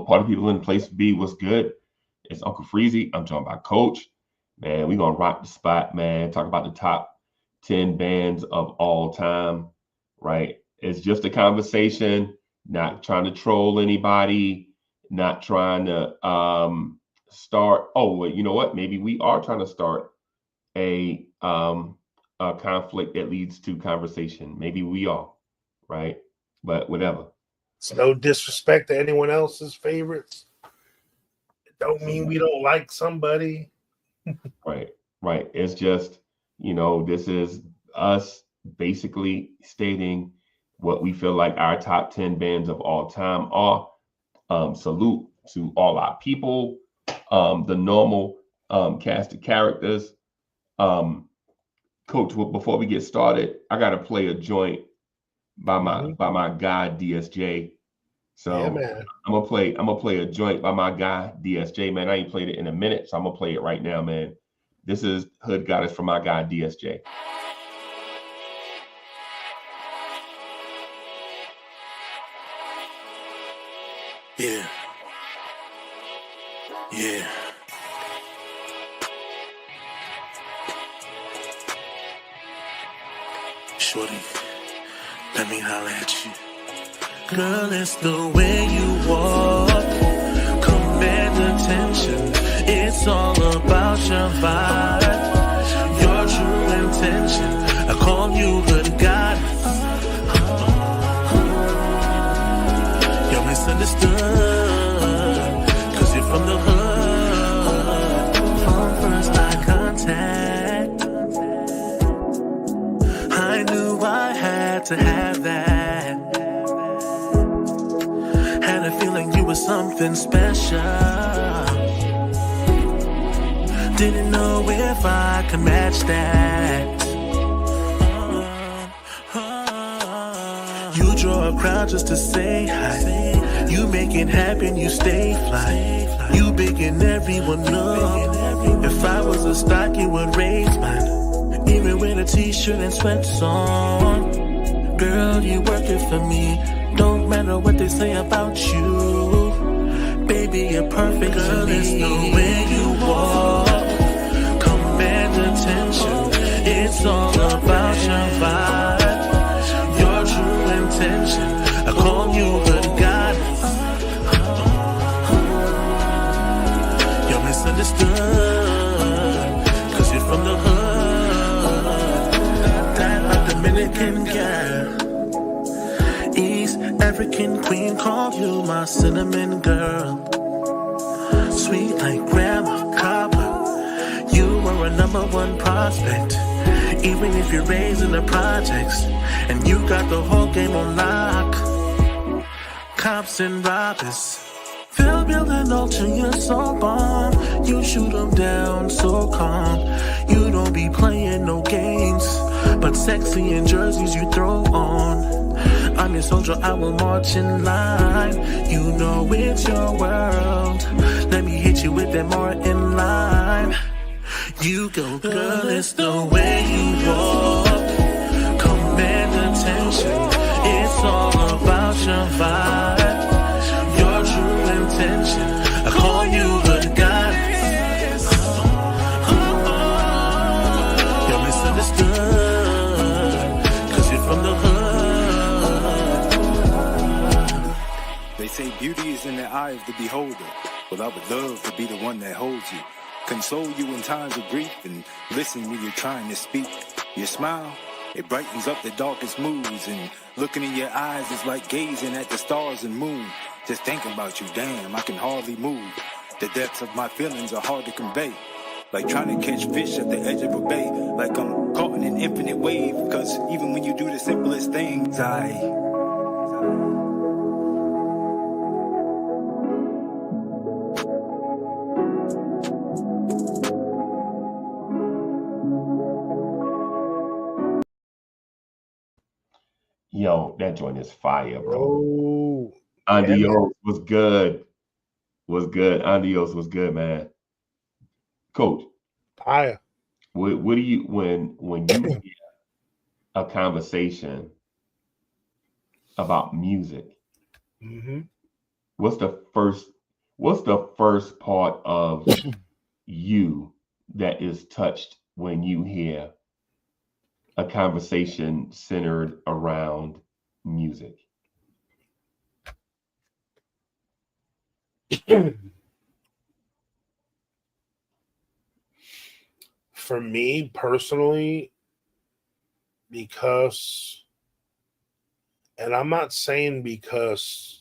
Party people in place B, what's good? It's Uncle Freezy. I'm joined by Coach. Man, we're gonna rock the spot, man. Talk about the top 10 bands of all time, right? It's just a conversation, not trying to troll anybody, not trying to start. Oh, well, you know what? Maybe we are trying to start a a conflict that leads to conversation. Maybe we are, right? But whatever. It's no disrespect to anyone else's favorites. It don't mean we don't like somebody. Right, right. It's just, this is us basically stating what we feel like our top 10 bands of all time are. Salute to all our people, the normal cast of characters. Coach, before we get started, I gotta play a joint by my guy DSJ. So Yeah, man. I'm gonna play a joint by my guy DSJ, man. I ain't played it in a minute, so I'm gonna play it right now, man. This is Hood Goddess from my guy DSJ. Yeah. Yeah. Shorty, let me holler at you. Girl, it's the way you walk, command attention. It's all about your vibe, your true intention. I call you Hood Goddess. You're misunderstood, cause you're from the hood. From first eye contact, I knew I had to have that. Had a feeling you were something special. Didn't know if I could match that. You draw a crowd just to say hi. You make it happen, you stay fly. You big and everyone know. If I was a stock, you would raise mine. Even with a t-shirt and sweats on. Girl, you work it for me. Don't matter what they say about you. Baby, you're perfect. Girl, it's the way you walk, command attention. It's all about your vibe, your true intention. I call you Hood Goddess. You're misunderstood, cause you're from the hood. That Dominican girl, East African queen, call you my cinnamon girl. Sweet like grandma copper. You were a number one prospect. Even if you're raised in the projects, and you got the whole game on lock. Cops and robbers, they'll build an altar, you're so bomb. You shoot them down so calm. You don't be playing no games, but sexy in jerseys you throw on. I'm your soldier, I will march in line. You know it's your world. Let me hit you with that more in line. You go, girl, it's the way you walk, command attention. It's all about your vibe, your true intention. I call you Hood Goddess. You're misunderstood, cause you're from the hood. They say beauty is in the eye of the beholder. Well, I would love to be the one that holds you, console you in times of grief, and listen when you're trying to speak. Your smile, it brightens up the darkest moods, and looking in your eyes is like gazing at the stars and moon. Just thinking about you, damn, I can hardly move. The depths of my feelings are hard to convey, like trying to catch fish at the edge of a bay, like I'm caught in an infinite wave, cause even when you do the simplest things, Yo, that joint is fire, bro. Oh, Andios was good. Was good. Andios was good, man. Coach, fire. what do you when you hear a conversation about music? Mm-hmm. What's the first What's the first part of you that is touched when you hear a conversation centered around music? For me personally, because, and I'm not saying because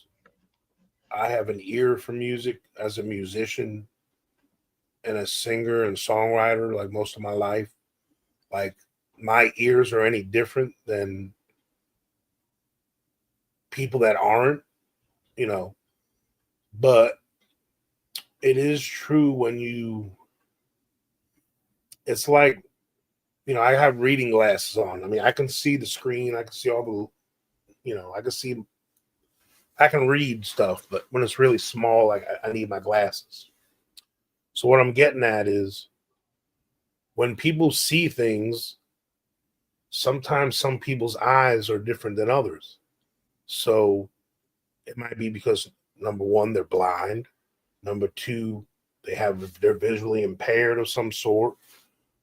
I have an ear for music as a musician and a singer and songwriter like most of my life, like my ears are any different than people that aren't, you know, but it is true when it's like, I have reading glasses on. I mean, I can see the screen, I can see all the, I can read stuff, but when it's really small, like I need my glasses. So what I'm getting at is when people see things, sometimes some people's eyes are different than others. So it might be because number one, they're blind. Number two, they're visually impaired of some sort,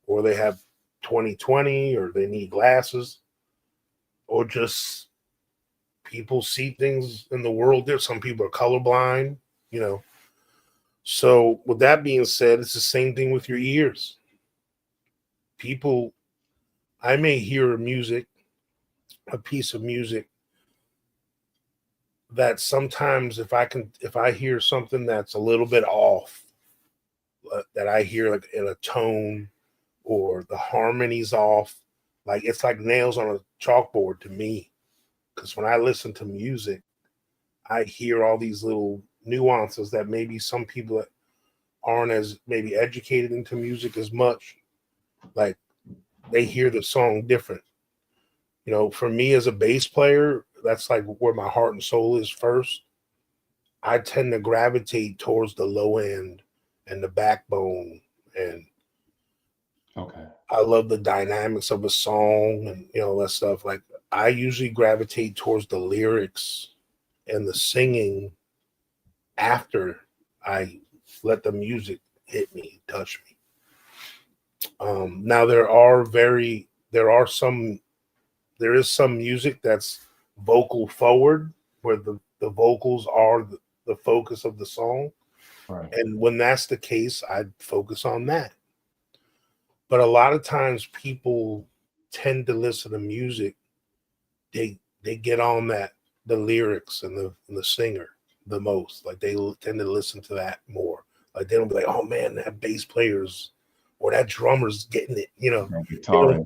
or they have 20/20, or they need glasses, or just people see things in the world. There's some people are colorblind, So with that being said, it's the same thing with your ears. I may hear a piece of music that sometimes if I hear something that's a little bit off, that I hear like in a tone or the harmony's off, like it's like nails on a chalkboard to me. Because when I listen to music, I hear all these little nuances that maybe some people that aren't as maybe educated into music as much, like they hear the song different. For me as a bass player, that's like where my heart and soul is first. I tend to gravitate towards the low end and the backbone, and Okay. I love the dynamics of a song and that stuff. Like I usually gravitate towards the lyrics and the singing after I let the music hit me, touch me. Now there is some music that's vocal forward, where the vocals are the focus of the song. Right. And when that's the case, I'd focus on that. But a lot of times people tend to listen to music. They get on the lyrics and the singer the most. Like they tend to listen to that more. Like they don't be like, oh man, that bass player's or that drummer's getting it, Guitar.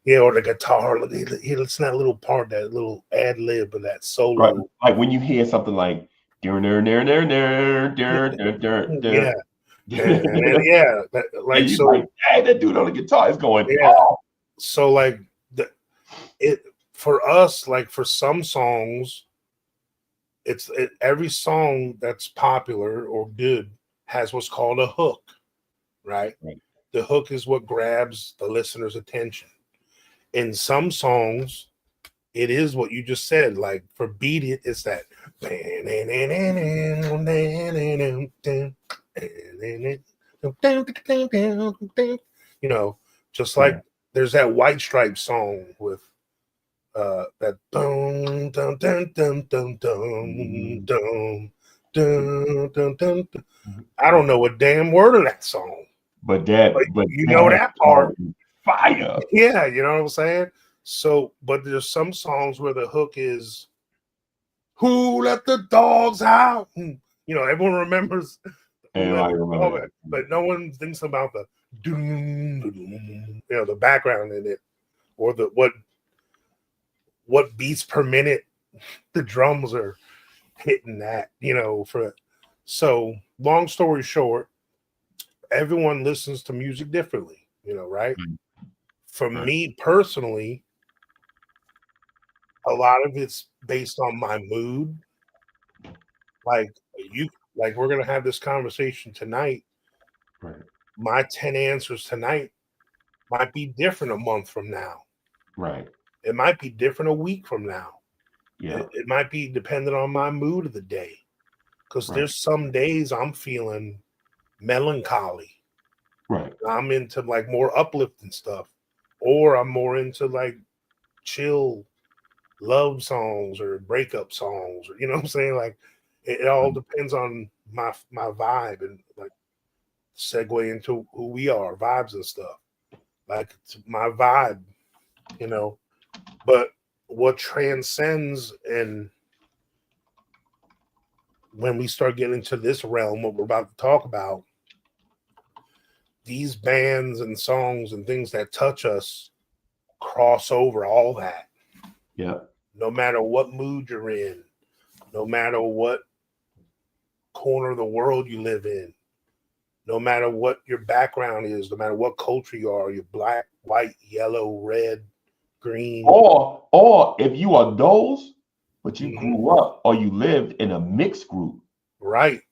Yeah, or the guitar. Listen to that little part, that little ad lib of that solo. Right. Like when you hear something like yeah. Yeah, like so, like, hey, that dude on the guitar is going, yeah. Oh. So like for us, like for some songs, every song that's popular or good has what's called a hook, right? The hook is what grabs the listener's attention. In some songs, it is what you just said. Like for Beat It, it's that, just like there's that White Stripes song with that dum dum dum dum dum dum dum dum dum dum. I don't know a damn word of that song, but you know that part. Fire. Yeah, you know what I'm saying? So, but there's some songs where the hook is "Who let the dogs out?" Everyone remembers. Everybody remembers, but no one thinks about the doom, the background in it, or the what beats per minute the drums are hitting that. So long story short, everyone listens to music differently. Right? For me personally, a lot of it's based on my mood. Like we're gonna have this conversation tonight. Right. My 10 answers tonight might be different a month from now. Right. It might be different a week from now. Yeah. It might be dependent on my mood of the day. Because Right. there's some days I'm feeling melancholy. Right. I'm into like more uplifting stuff, or I'm more into like chill love songs or breakup songs, or you know what I'm saying? Like it all depends on my vibe and like segue into who we are, vibes and stuff. Like it's my vibe, you know. But what transcends and when we start getting into this realm, what we're about to talk about, these bands and songs and things that touch us cross over all that. Yeah. No matter what mood you're in, no matter what corner of the world you live in, no matter what your background is, no matter what culture you are, you're black, white, yellow, red, green. Or if you are those, but you Mhm. grew up or you lived in a mixed group. Right.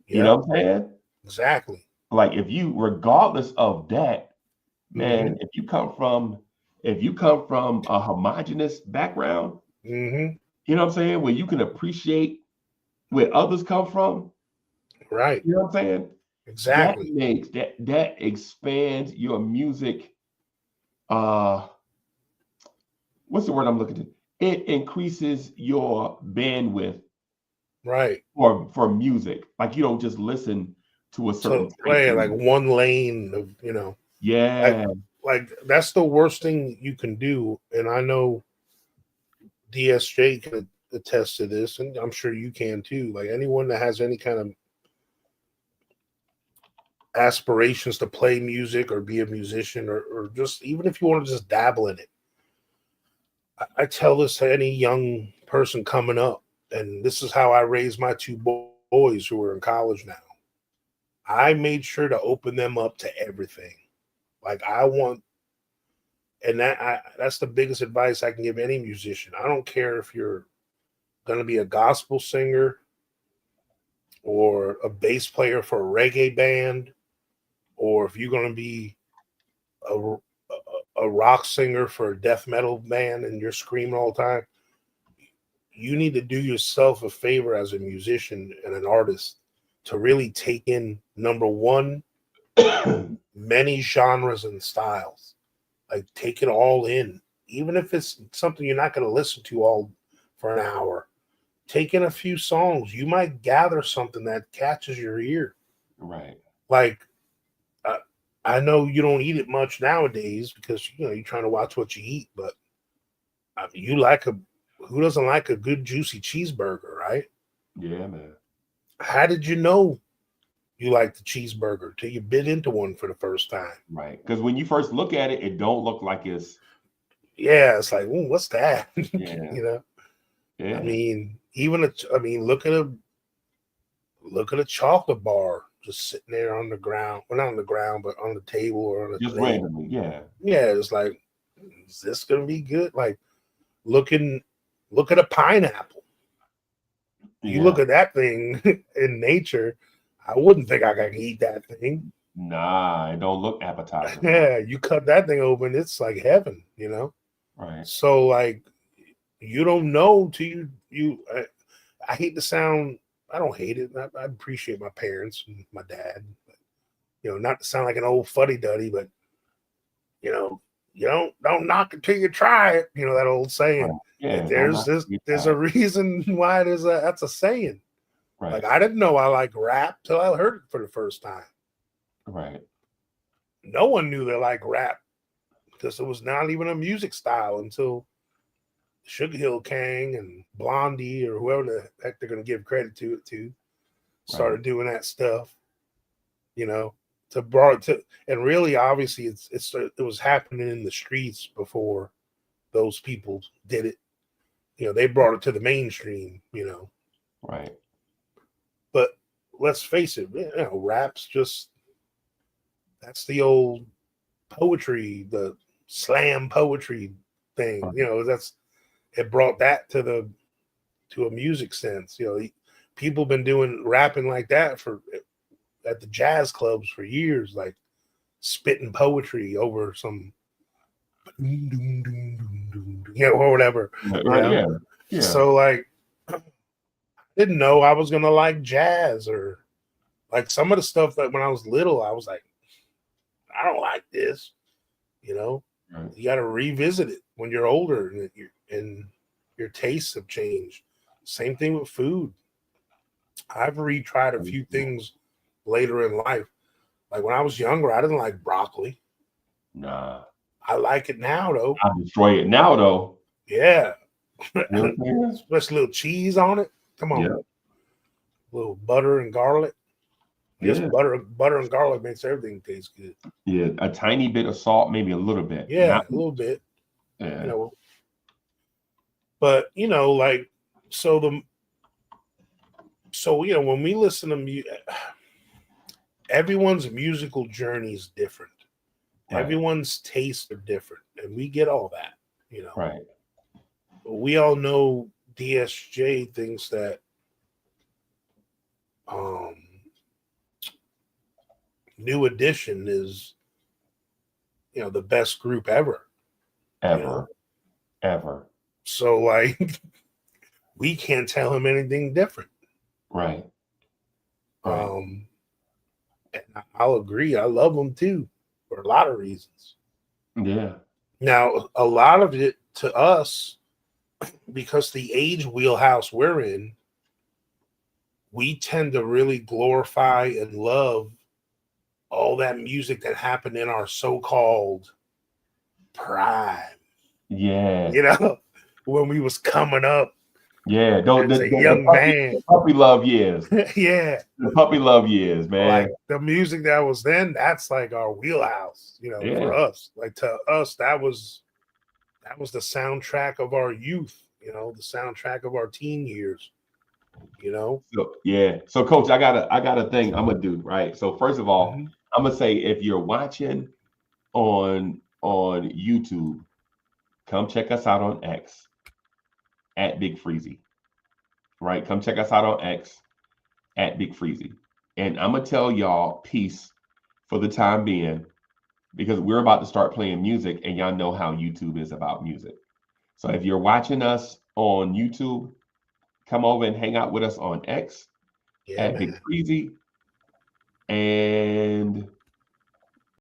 You know what I'm saying? Exactly. Like if you, regardless of that, man, if you come from a homogenous background, Mm-hmm. you know what I'm saying, where you can appreciate where others come from, Right. you know what I'm saying? Exactly. That expands your music. What's the word I'm looking to? It increases your bandwidth Right. for music. Like you don't just listen to a certain So type right, of like music. one lane of, you know, Yeah. like that's the worst thing you can do. And I know DSJ can attest to this, and I'm sure you can too. Like anyone that has any kind of aspirations to play music or be a musician, or just even if you want to just dabble in it, I tell this to any young person coming up, and this is how I raised my two boys who are in college now. I made sure to open them up to everything. Like I want, and that's the biggest advice I can give any musician. I don't care if you're going to be a gospel singer or a bass player for a reggae band, or if you're going to be a rock singer for a death metal band and you're screaming all the time. You need to do yourself a favor as a musician and an artist to really take in, number one, many genres and styles. Like take it all in, even if it's something you're not going to listen to all for an hour. Take in a few songs. You might gather something that catches your ear. Right. Like I know you don't eat it much nowadays because you know you're trying to watch what you eat, but you like who doesn't like a good juicy cheeseburger, right? Yeah, man. How did you know you like the cheeseburger till you bit into one for the first time? Right. Because when you first look at it, it don't look like it's. Yeah, it's like, ooh, what's that? Yeah. You know, Yeah. I mean, look at a chocolate bar just sitting there on the ground. Well, not on the ground, but on the table or on a Just plate. randomly. Yeah. Yeah, it's like, is this gonna be good? Like, look at a pineapple. You Yeah. look at that thing in nature, I wouldn't think I could eat that thing. Nah, it don't look appetizing. Yeah, you cut that thing open, it's like heaven, you know. Right. So like, you don't know till you. I hate to sound. I don't hate it. I appreciate my parents and my dad. But, you know, not to sound like an old fuddy duddy, but you know, you don't knock it till you try it. You know that old saying. Right. Yeah. There's a reason why that's a saying. Right. Like I didn't know I liked rap till I heard it for the first time. Right. No one knew they liked rap because it was not even a music style until Sugar Hill Gang and Blondie or whoever the heck they're going to give credit to started doing that stuff, you know, and really obviously it was happening in the streets before those people did it. You know, they brought it to the mainstream, you know. Right. But let's face it, you know, rap's that's the old poetry, the slam poetry thing, you know, it brought that to a music sense. You know, people been doing rapping like that at the jazz clubs for years, like spitting poetry over some, you know, or whatever. Right. Yeah. So like, didn't know I was gonna like jazz or like some of the stuff that when I was little, I was like, I don't like this. You know, Right. you got to revisit it when you're older and your tastes have changed. Same thing with food. I've retried a few things later in life. Like when I was younger, I didn't like broccoli. Nah, I like it now though. I destroy it now though. Yeah. You know what I'm saying? Especially a little cheese on it. Come on. Yeah. A little butter and garlic. Yes, Yeah. butter and garlic makes everything taste good. Yeah, a tiny bit of salt, maybe a little bit. Yeah, Not- a little bit. yeah. You know. But you know, like so you know, when we listen to everyone's musical journey is different. Right. Everyone's tastes are different, and we get all that, you know. Right. But we all know DSJ thinks that New Edition is, you know, the best group ever. Ever. You know? Ever. So like we can't tell him anything different. Right. Right. And I'll agree. I love them too for a lot of reasons. Yeah. Now, a lot of it to us, because the age wheelhouse we're in, we tend to really glorify and love all that music that happened in our so-called prime. Yeah. You know, when we was coming up Yeah. Don't as a young man. puppy love years. Yeah. The puppy love years, man. Like the music that was then, that's like our wheelhouse, you know, Yeah. for us. Like to us, that was the soundtrack of our youth, you know, the soundtrack of our teen years, you know. So, yeah. So, Coach, I got a thing I'm gonna do, right? So, first of all, Mhm. I'm gonna say if you're watching on YouTube, come check us out on X at Big Freezy. Right? Come check us out on X at Big Freezy. And I'm gonna tell y'all peace for the time being, because we're about to start playing music, and y'all know how YouTube is about music. So if you're watching us on YouTube, come over and hang out with us on X Yeah, at man. Big Freezy. And